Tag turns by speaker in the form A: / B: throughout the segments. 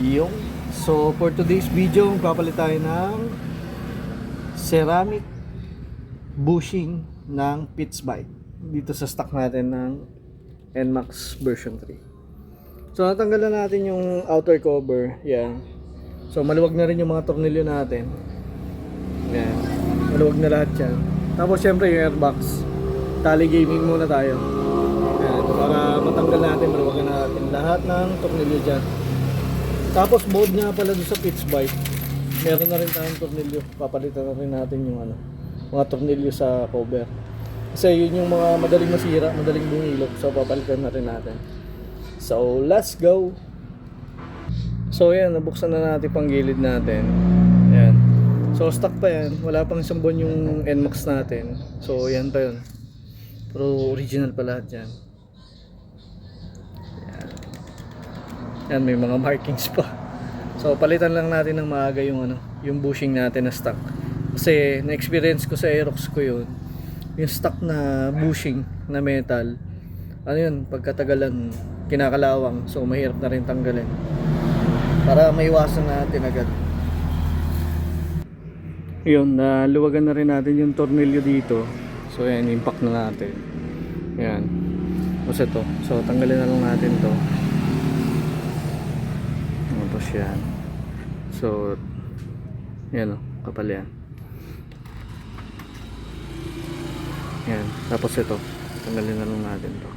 A: Yung so for today's video, magpapalit tayo ng ceramic bushing ng Pitts Bike dito sa stock natin ng NMAX version 3. So natanggalan natin yung outer cover, yan. So maluwag na rin yung mga tornilyo natin. Yan. Maluwag na lahat yan. Tapos syempre yung airbox. Tally gaming muna tayo. Yan. Para matanggal natin, maluwagan natin lahat ng tornilyo dyan. Tapos mode nga pala doon sa Pitts Bike. Meron na rin tayong tornilyo. Papalitan na rin natin yung mga tornilyo sa cover. Kasi yun yung mga madaling masira, madaling bumilok. So papalitan na rin natin. So let's go. So yan, nabuksan na natin pang gilid natin. Yan. So stock pa yan. Wala pang isang buwan yung NMAX natin. So yan pa yun. Pero original pa lahat yan. Yan, may mga markings pa. So palitan lang natin ng maaga yung yung bushing natin na stock. Kasi na-experience ko sa Aerox ko yun. Yung stock na bushing na metal, yun, pagkatagalan kinakalawang. So mahirap na rin tanggalin. Para maiwasan natin agad. Yun, naluwagan na rin natin yung tornilyo dito. So yan, impact na natin. Yan. Tapos ito. So tanggalin na lang natin to. Tapos yan. So yan o, kapal yan. Yan. Tapos ito, tanggalin na lang natin to.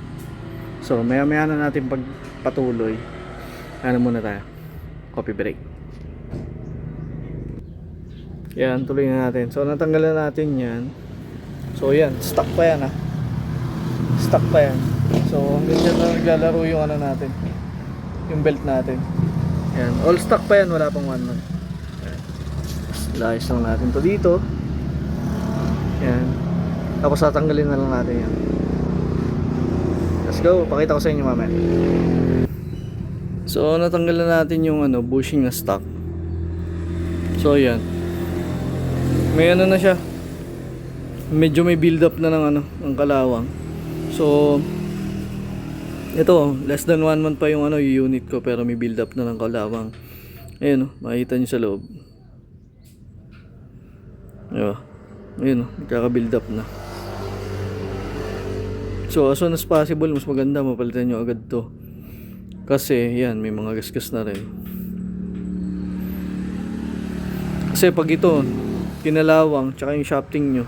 A: So maya maya na natin pagpatuloy. Muna tayo, coffee break. Yan, tuloy na natin. So natanggalan natin yan. So yan, stock pa yan stock pa yan. So hanggang dyan na naglalaro yung natin, yung belt natin. Yan, all stock pa yan, wala pang 1 month. Layas lang natin to dito. Yan. Tapos tatanggalin na lang natin yan. Let's go, pakita ko sa inyo mamaya. So natanggalan natin yung bushing na stock. So yan, may na siya. Medyo may build up na ng kalawang. So ito, less than 1 month pa yung yung unit ko, pero may build up na ng kalawang. Ayun makikita nyo sa loob. Ayun nagkaka-build up na. So as soon as possible, mas maganda mapalitan nyo agad to. Kasi yan, may mga gasgas na rin. Kasi pag ito kinalawang, tsaka yung shafting nyo,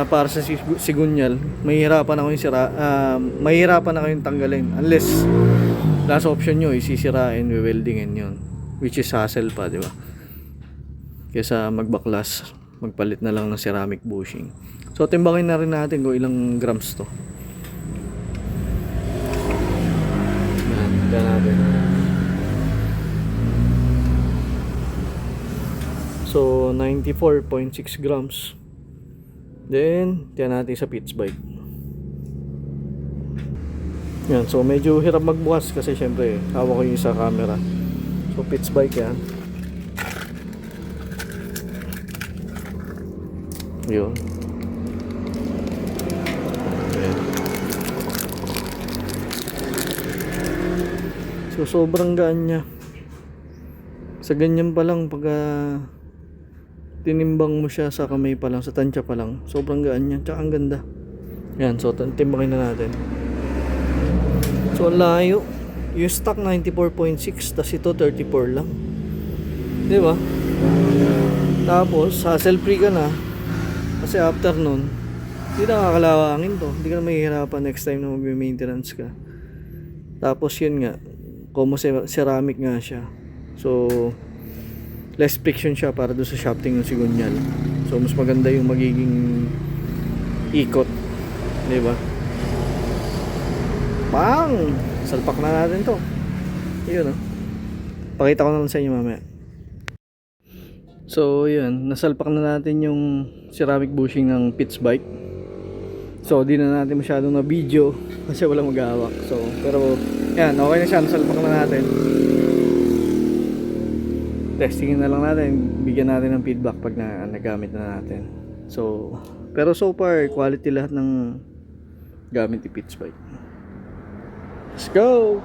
A: para sa sigunyal, mahihirapan ako yung tanggalin, unless last option nyo isisirain, weldingin yun, which is hassle pa, di ba? Kaysa magbaklas, magpalit na lang ng ceramic bushing. So timbangin na rin natin kung ilang grams to. Yan natin. So 94.6 grams. Then tiyan natin sa Pitts Bike. Yan, so medyo hirap magbukas kasi syempre hawak ko yung isa camera. So Pitts Bike yan. Yun. Ayan. So sobrang gaan niya. Sa ganyan pa lang, pag tinimbang mo siya sa kamay pa lang, sa tansya pa lang, sobrang gaan niya, tsaka ang ganda. Yan, so timbangin na natin. So ang layo. Yung stock 94.6, tas ito 34 lang, di ba? Tapos hassle free ka na, kasi after nun hindi na kakalawangin to, hindi ka na mahihirapan next time na mag-maintenance ka. Tapos yun nga, como ceramic nga siya, so less friction siya para doon sa shafting ng sigunyal. So mas maganda yung magiging ikot, di ba? Pang! Salpak na natin to. Yun pakita ko na lang sa inyo mamaya. So yun, nasalpak na natin yung ceramic bushing ng Pitts Bike. So di na natin masyadong na video kasi walang maghahawak. So pero yan, okay na siya, nasalpak na natin. Testingin na lang natin, bigyan natin ng feedback pag nagamit na natin. So pero so far quality lahat ng gamit ni Pitts Bike. Let's go!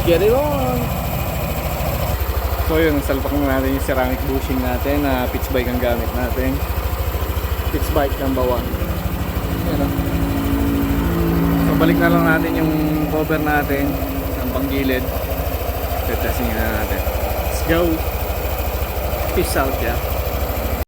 A: get it on! So yun, nasalpak na natin yung ceramic bushing natin na pitch bike ang gamit natin. Pitch bike number 1. Yan o. So balik na lang natin yung cover natin ng panggilid. Testing na natin. Let's go! Peace out, yeah.